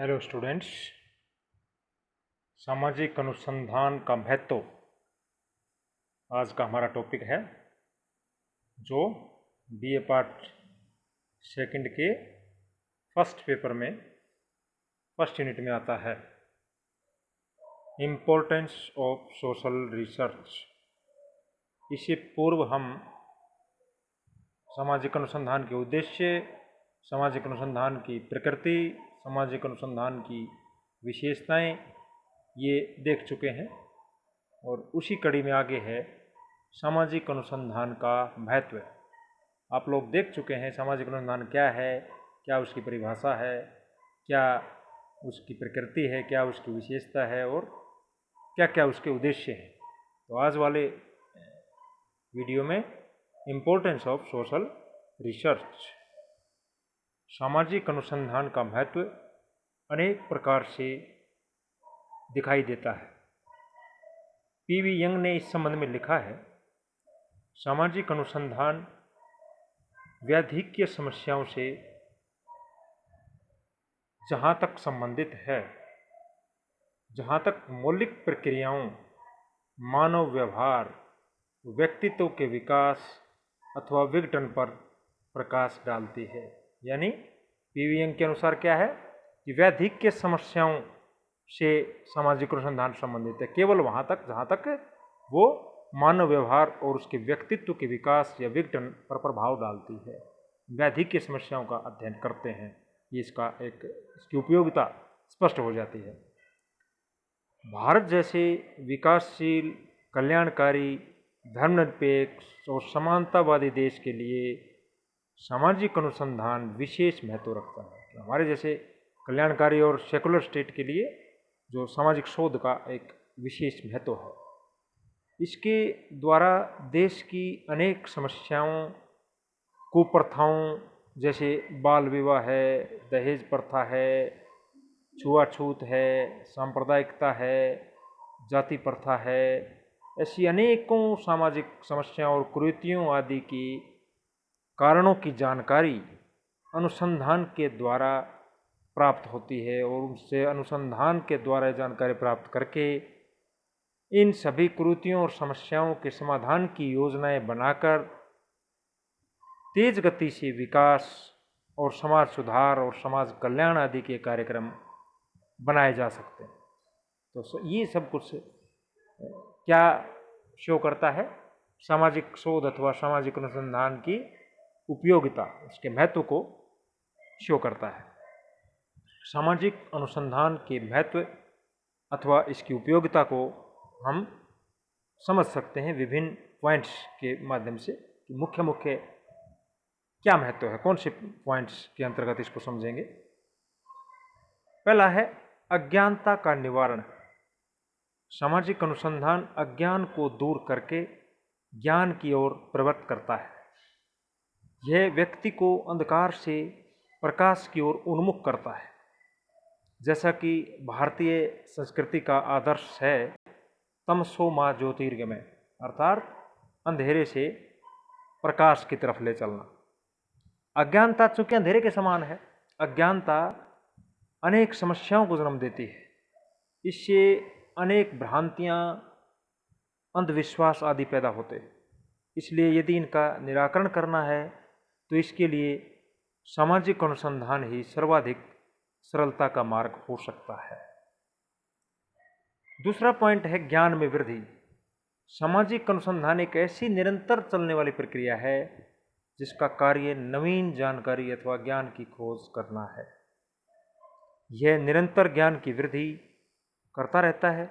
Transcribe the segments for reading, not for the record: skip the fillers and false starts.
Hello students. सामाजिक अनुसंधान का महत्व आज का हमारा टॉपिक है, जो बीए पार्ट सेकंड के फर्स्ट पेपर में फर्स्ट यूनिट में आता है। Importance of social research. इससे पूर्व हम सामाजिक अनुसंधान के उद्देश्य, सामाजिक अनुसंधान की प्रकृति, सामाजिक अनुसंधान की विशेषताएं ये देख चुके हैं, और उसी कड़ी में आगे है सामाजिक अनुसंधान का महत्व। आप लोग देख चुके हैं सामाजिक अनुसंधान क्या है, क्या उसकी परिभाषा है, क्या उसकी प्रकृति है, क्या उसकी विशेषता है, और क्या क्या उसके उद्देश्य हैं। तो आज वाले वीडियो में इम्पोर्टेंस ऑफ सोशल रिसर्च, सामाजिक अनुसंधान का महत्व अनेक प्रकार से दिखाई देता है। पीवी यंग ने इस संबंध में लिखा है, सामाजिक अनुसंधान व्याधिक्य समस्याओं से जहाँ तक संबंधित है, जहाँ तक मौलिक प्रक्रियाओं, मानव व्यवहार, व्यक्तित्व के विकास अथवा विघटन पर प्रकाश डालती है। यानी पीवी यंग के अनुसार क्या है कि व्याधिक्य समस्याओं से सामाजिक अनुसंधान संबंधित है केवल वहाँ तक जहाँ तक वो मानव व्यवहार और उसके व्यक्तित्व के विकास या विघटन पर प्रभाव डालती है। व्याधिक्य समस्याओं का अध्ययन करते हैं, ये इसकी उपयोगिता स्पष्ट हो जाती है। भारत जैसे विकासशील, कल्याणकारी, धर्मनिरपेक्ष और समानतावादी देश के लिए सामाजिक अनुसंधान विशेष महत्व रखता है। हमारे जैसे कल्याणकारी और सेकुलर स्टेट के लिए जो सामाजिक शोध का एक विशेष महत्व है, इसके द्वारा देश की अनेक समस्याओं, कुप्रथाओं जैसे बाल विवाह है, दहेज प्रथा है, छुआछूत है, सांप्रदायिकता है, जाति प्रथा है, ऐसी अनेकों सामाजिक समस्याओं और कुरीतियों आदि की कारणों की जानकारी अनुसंधान के द्वारा प्राप्त होती है, और उससे अनुसंधान के द्वारा जानकारी प्राप्त करके इन सभी कुरीतियों और समस्याओं के समाधान की योजनाएं बनाकर तेज गति से विकास और समाज सुधार और समाज कल्याण आदि के कार्यक्रम बनाए जा सकते हैं। तो ये सब कुछ क्या शो करता है, सामाजिक शोध अथवा सामाजिक अनुसंधान की उपयोगिता, उसके महत्व को शो करता है। सामाजिक अनुसंधान के महत्व अथवा इसकी उपयोगिता को हम समझ सकते हैं विभिन्न पॉइंट्स के माध्यम से कि मुख्य मुख्य क्या महत्व है, कौन से पॉइंट्स के अंतर्गत इसको समझेंगे। पहला है अज्ञानता का निवारण। सामाजिक अनुसंधान अज्ञान को दूर करके ज्ञान की ओर प्रवृत्त करता है। यह व्यक्ति को अंधकार से प्रकाश की ओर उन्मुख करता है। जैसा कि भारतीय संस्कृति का आदर्श है, तमसो मां ज्योतिर्गमय, अर्थात अंधेरे से प्रकाश की तरफ ले चलना। अज्ञानता चूंकि अंधेरे के समान है, अज्ञानता अनेक समस्याओं को जन्म देती है। इससे अनेक भ्रांतियां, अंधविश्वास आदि पैदा होते हैं। इसलिए यदि इनका निराकरण करना है तो इसके लिए सामाजिक अनुसंधान ही सर्वाधिक सरलता का मार्ग हो सकता है। दूसरा पॉइंट है ज्ञान में वृद्धि। सामाजिक अनुसंधान एक ऐसी निरंतर चलने वाली प्रक्रिया है जिसका कार्य नवीन जानकारी अथवा ज्ञान की खोज करना है। यह निरंतर ज्ञान की वृद्धि करता रहता है,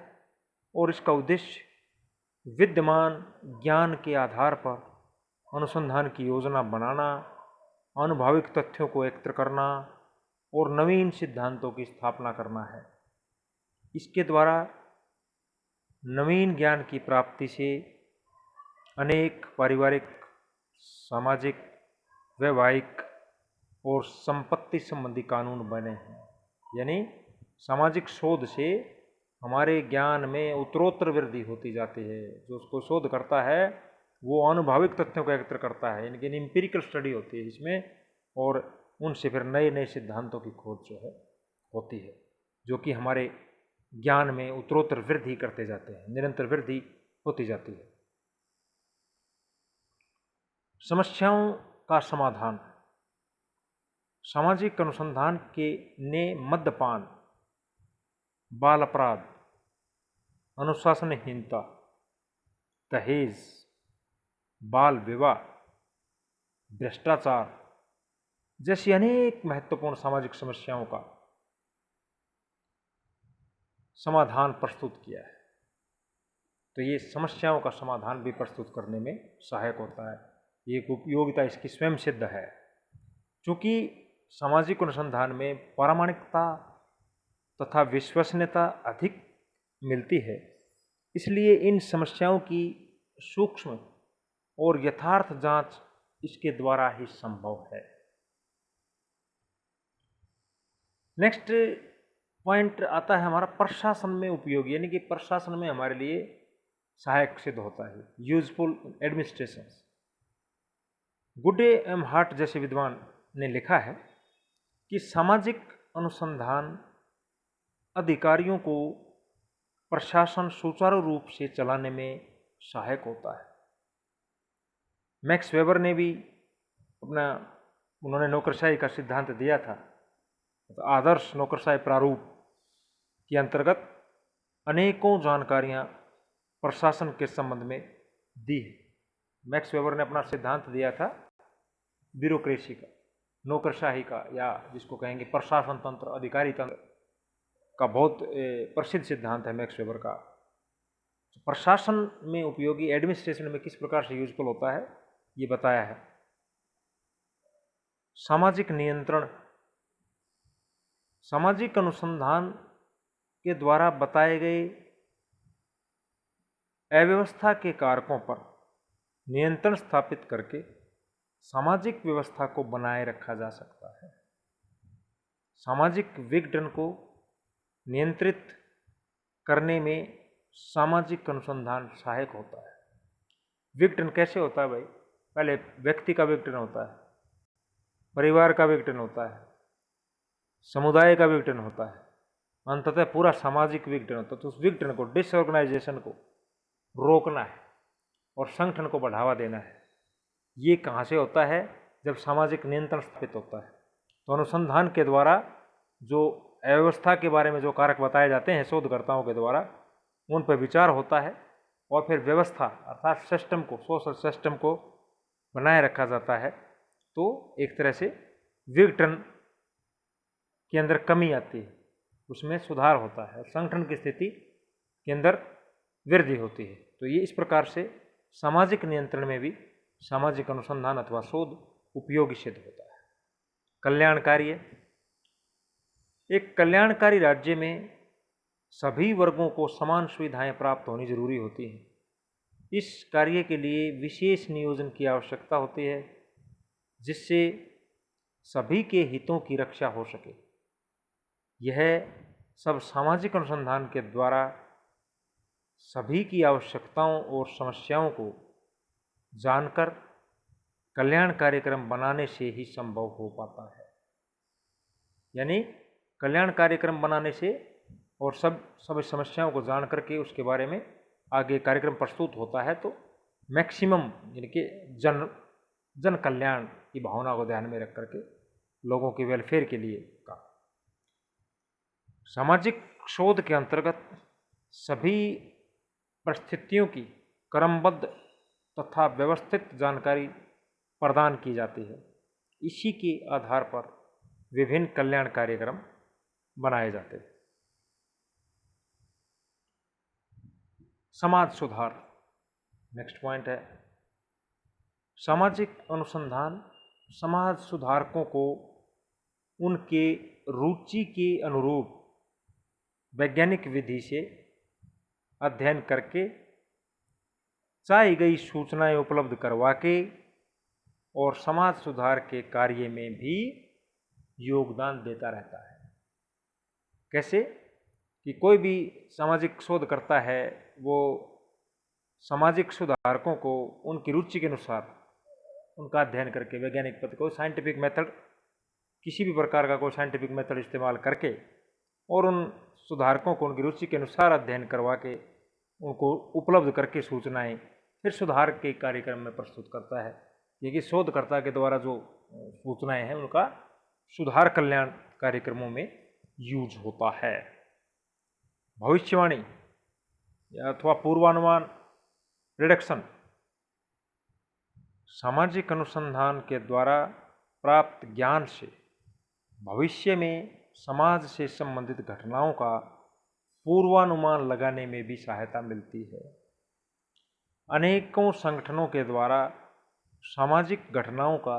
और इसका उद्देश्य विद्यमान ज्ञान के आधार पर अनुसंधान की योजना बनाना, आनुभविक तथ्यों को एकत्र करना और नवीन सिद्धांतों की स्थापना करना है। इसके द्वारा नवीन ज्ञान की प्राप्ति से अनेक पारिवारिक, सामाजिक, वैवाहिक और संपत्ति संबंधी कानून बने हैं। यानी सामाजिक शोध से हमारे ज्ञान में उत्तरोत्तर वृद्धि होती जाती है। जो उसको शोध करता है वो आनुभविक तथ्यों को एकत्र करता है, इनकी एम्पिरिकल स्टडी होती है इसमें, और उनसे फिर नए नए सिद्धांतों की खोज जो है होती है, जो कि हमारे ज्ञान में उत्तरोत्तर वृद्धि करते जाते हैं, निरंतर वृद्धि होती जाती है। समस्याओं का समाधान। सामाजिक अनुसंधान के ने मद्यपान, बाल अपराध, अनुशासनहीनता, दहेज, बाल विवाह, भ्रष्टाचार जैसी अनेक महत्वपूर्ण सामाजिक समस्याओं का समाधान प्रस्तुत किया है। तो ये समस्याओं का समाधान भी प्रस्तुत करने में सहायक होता है। ये एक उपयोगिता इसकी स्वयं सिद्ध है। चूँकि सामाजिक अनुसंधान में प्रामाणिकता तथा विश्वसनीयता अधिक मिलती है, इसलिए इन समस्याओं की सूक्ष्म और यथार्थ जांच इसके द्वारा ही संभव है। नेक्स्ट पॉइंट आता है हमारा प्रशासन में उपयोगी, यानी कि प्रशासन में हमारे लिए सहायक सिद्ध होता है। Useful administration. गुडे एम हार्ट जैसे विद्वान ने लिखा है कि सामाजिक अनुसंधान अधिकारियों को प्रशासन सुचारू रूप से चलाने में सहायक होता है। मैक्स वेबर ने भी उन्होंने नौकरशाही का सिद्धांत दिया था। तो आदर्श नौकरशाही प्रारूप के अंतर्गत अनेकों जानकारियां प्रशासन के संबंध में दी है। मैक्स वेबर ने अपना सिद्धांत दिया था ब्यूरोक्रेसी का, नौकरशाही का, या जिसको कहेंगे प्रशासन तंत्र, अधिकारी तंत्र का बहुत प्रसिद्ध सिद्धांत है मैक्स वेबर का। प्रशासन में उपयोगी एडमिनिस्ट्रेशन में किस प्रकार से यूजफुल होता है ये बताया है। सामाजिक नियंत्रण। सामाजिक अनुसंधान के द्वारा बताए गए अव्यवस्था के कारकों पर नियंत्रण स्थापित करके सामाजिक व्यवस्था को बनाए रखा जा सकता है। सामाजिक विघटन को नियंत्रित करने में सामाजिक अनुसंधान सहायक होता है। विघटन कैसे होता है भाई? पहले व्यक्ति का विघटन होता है, परिवार का विघटन होता है, समुदाय का विघटन होता है, अंततः पूरा सामाजिक विघटन होता है। तो उस विघटन को, डिसऑर्गेनाइजेशन को रोकना है और संगठन को बढ़ावा देना है। ये कहाँ से होता है? जब सामाजिक नियंत्रण स्थापित होता है। तो अनुसंधान के द्वारा जो अव्यवस्था के बारे में जो कारक बताए जाते हैं शोधकर्ताओं के द्वारा, उन पर विचार होता है और फिर व्यवस्था अर्थात सिस्टम को, सोशल सिस्टम को बनाए रखा जाता है। तो एक तरह से विघटन के अंदर कमी आती है, उसमें सुधार होता है, संगठन की स्थिति के अंदर वृद्धि होती है। तो ये इस प्रकार से सामाजिक नियंत्रण में भी सामाजिक अनुसंधान अथवा शोध उपयोगी सिद्ध होता है। कल्याणकारी। एक कल्याणकारी राज्य में सभी वर्गों को समान सुविधाएं प्राप्त होनी जरूरी होती हैं। इस कार्य के लिए विशेष नियोजन की आवश्यकता होती है, जिससे सभी के हितों की रक्षा हो सके। यह सब सामाजिक अनुसंधान के द्वारा सभी की आवश्यकताओं और समस्याओं को जानकर कल्याण कार्यक्रम बनाने से ही संभव हो पाता है। यानी कल्याण कार्यक्रम बनाने से और सभी समस्याओं को जान करके उसके बारे में आगे कार्यक्रम प्रस्तुत होता है, तो मैक्सिमम यानी कि जन कल्याण की भावना को ध्यान में रख करके लोगों के वेलफेयर के लिए का। सामाजिक शोध के अंतर्गत सभी परिस्थितियों की क्रमबद्ध तथा व्यवस्थित जानकारी प्रदान की जाती है। इसी के आधार पर विभिन्न कल्याण कार्यक्रम बनाए जाते हैं। समाज सुधार नेक्स्ट पॉइंट है। सामाजिक अनुसंधान समाज सुधारकों को उनके रुचि के अनुरूप वैज्ञानिक विधि से अध्ययन करके चाही गई सूचनाएं उपलब्ध करवा के और समाज सुधार के कार्य में भी योगदान देता रहता है। कैसे? कि कोई भी सामाजिक शोध करता है, वो सामाजिक सुधारकों को उनकी रुचि के अनुसार उनका अध्ययन करके वैज्ञानिक पद्धति को साइंटिफिक मेथड, किसी भी प्रकार का कोई साइंटिफिक मेथड इस्तेमाल करके और उन सुधारकों को उनकी रुचि के अनुसार अध्ययन करवा के उनको उपलब्ध करके सूचनाएं फिर सुधार के कार्यक्रम में प्रस्तुत करता है। ये कि शोधकर्ता के द्वारा जो सूचनाएं हैं उनका सुधार कल्याण कार्यक्रमों में यूज होता है। भविष्यवाणी अथवा पूर्वानुमान प्रेडिक्शन सामाजिक अनुसंधान के द्वारा प्राप्त ज्ञान से भविष्य में समाज से संबंधित घटनाओं का पूर्वानुमान लगाने में भी सहायता मिलती है। अनेकों संगठनों के द्वारा सामाजिक घटनाओं का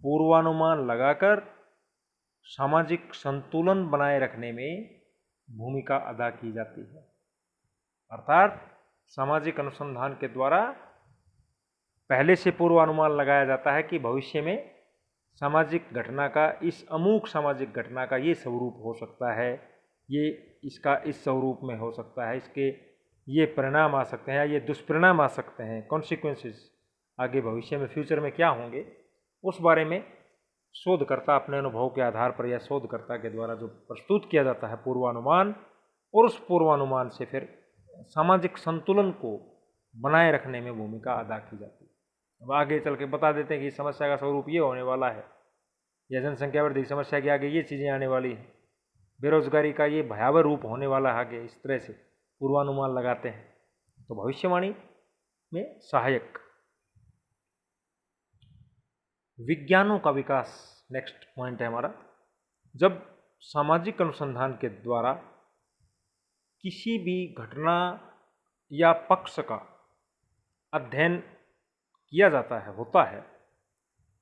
पूर्वानुमान लगाकर सामाजिक संतुलन बनाए रखने में भूमिका अदा की जाती है। अर्थात सामाजिक अनुसंधान के द्वारा पहले से पूर्वानुमान लगाया जाता है कि भविष्य में सामाजिक घटना का इस अमूक सामाजिक घटना का ये स्वरूप हो सकता है, ये इसका इस स्वरूप में हो सकता है, इसके ये परिणाम आ सकते हैं या ये दुष्परिणाम आ सकते हैं, कॉन्सिक्वेंसेस आगे भविष्य में फ्यूचर में क्या होंगे, उस बारे में शोधकर्ता अपने अनुभव के आधार पर या शोधकर्ता के द्वारा जो प्रस्तुत किया जाता है पूर्वानुमान, और उस पूर्वानुमान से फिर सामाजिक संतुलन को बनाए रखने में भूमिका अदा की जाती है। अब आगे चल के बता देते हैं कि समस्या का स्वरूप ये होने वाला है, या जनसंख्या वृद्धि समस्या के आगे ये चीज़ें आने वाली हैं, बेरोजगारी का ये भयावह रूप होने वाला है आगे, इस तरह से पूर्वानुमान लगाते हैं। तो भविष्यवाणी में सहायक विज्ञानों का विकास नेक्स्ट पॉइंट है हमारा। जब सामाजिक अनुसंधान के द्वारा किसी भी घटना या पक्ष का अध्ययन किया जाता है, होता है,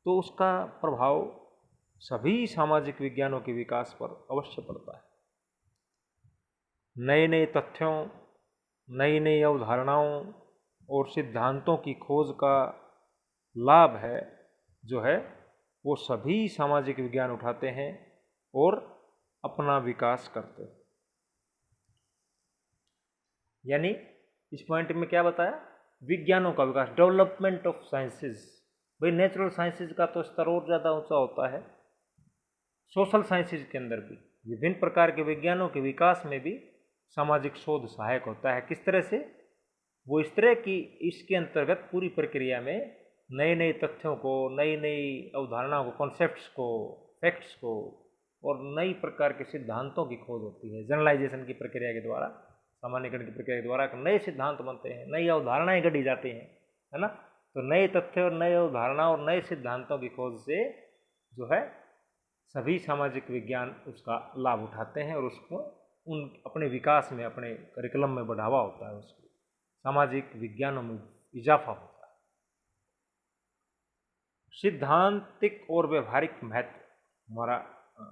तो उसका प्रभाव सभी सामाजिक विज्ञानों के विकास पर अवश्य पड़ता है। नए नए तथ्यों, नई नई अवधारणाओं और सिद्धांतों की खोज का लाभ है जो है वो सभी सामाजिक विज्ञान उठाते हैं और अपना विकास करते हैं। यानी इस पॉइंट में क्या बताया, विज्ञानों का विकास, डेवलपमेंट ऑफ साइंसेज। भाई नेचुरल साइंसेज का तो स्तर और ज़्यादा ऊंचा होता है, सोशल साइंसेज के अंदर भी विभिन्न प्रकार के विज्ञानों के विकास में भी सामाजिक शोध सहायक होता है। किस तरह से, वो इस तरह की इसके अंतर्गत पूरी प्रक्रिया में नए नए तथ्यों को, नई नई अवधारणाओं को, कॉन्सेप्ट्स को, फैक्ट्स को और नई प्रकार के सिद्धांतों की खोज होती है। जनरलाइजेशन की प्रक्रिया के द्वारा, सामान्यकरण की प्रक्रिया के द्वारा नए सिद्धांत बनते हैं, नई अवधारणाएं गढ़ी जाती हैं, है ना। तो नए तथ्य और नए अवधारणा और नए सिद्धांतों की खोज से जो है सभी सामाजिक विज्ञान उसका लाभ उठाते हैं और उसको उन अपने विकास में, अपने करिकुलम में बढ़ावा होता है, उसको सामाजिक विज्ञानों में इजाफा होता है। सिद्धांतिक और व्यवहारिक महत्व हमारा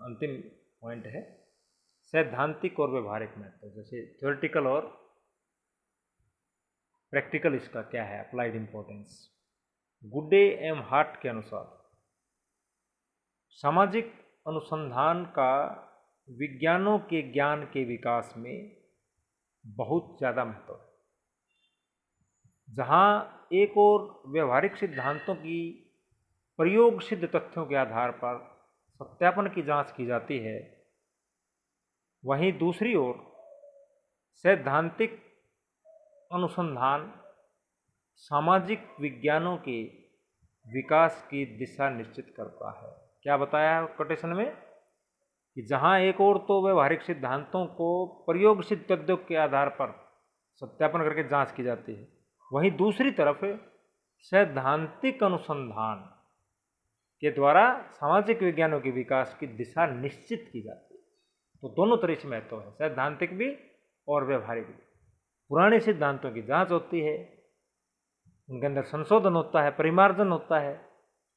अंतिम पॉइंट है। सैद्धांतिक और व्यवहारिक महत्व, जैसे थ्योरेटिकल और प्रैक्टिकल, इसका क्या है अप्लाइड इंपॉर्टेंस। गुड्डे एवं हार्ट के अनुसार सामाजिक अनुसंधान का विज्ञानों के ज्ञान के विकास में बहुत ज़्यादा महत्व है। जहाँ एक और व्यवहारिक सिद्धांतों की प्रयोग सिद्ध तथ्यों के आधार पर सत्यापन की जांच की जाती है, वहीं दूसरी ओर सैद्धांतिक अनुसंधान सामाजिक विज्ञानों के विकास की दिशा निश्चित करता है। क्या बताया है कोटेशन में कि जहां एक और तो व्यवहारिक सिद्धांतों को प्रयोग सिद्ध तथ्यों के आधार पर सत्यापन करके जांच की जाती है, वहीं दूसरी तरफ सैद्धांतिक अनुसंधान के द्वारा सामाजिक विज्ञानों के विकास की दिशा निश्चित की जाती है। तो दोनों तरह से महत्व है, सैद्धांतिक भी और व्यवहारिक भी। पुराने सिद्धांतों की जांच होती है, उनके अंदर संशोधन होता है, परिमार्जन होता है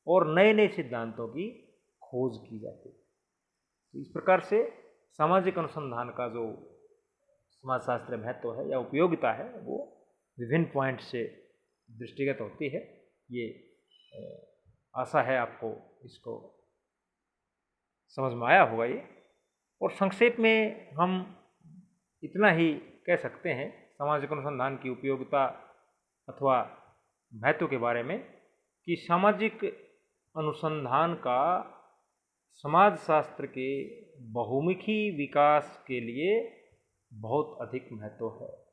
और नए नए सिद्धांतों की खोज की जाती है। तो इस प्रकार से सामाजिक अनुसंधान का जो समाजशास्त्र महत्व है या उपयोगिता है वो विभिन्न पॉइंट से दृष्टिगत होती है। ये आशा है आपको इसको समझ में आया होगा ये। और संक्षेप में हम इतना ही कह सकते हैं सामाजिक अनुसंधान की उपयोगिता अथवा महत्व के बारे में कि सामाजिक अनुसंधान का समाजशास्त्र के बहुमुखी विकास के लिए बहुत अधिक महत्व है।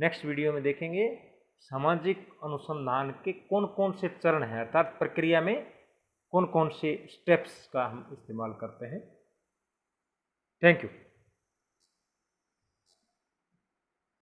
नेक्स्ट वीडियो में देखेंगे सामाजिक अनुसंधान के कौन कौन से चरण हैं, अर्थात प्रक्रिया में कौन कौन से स्टेप्स का हम इस्तेमाल करते हैं। Thank you.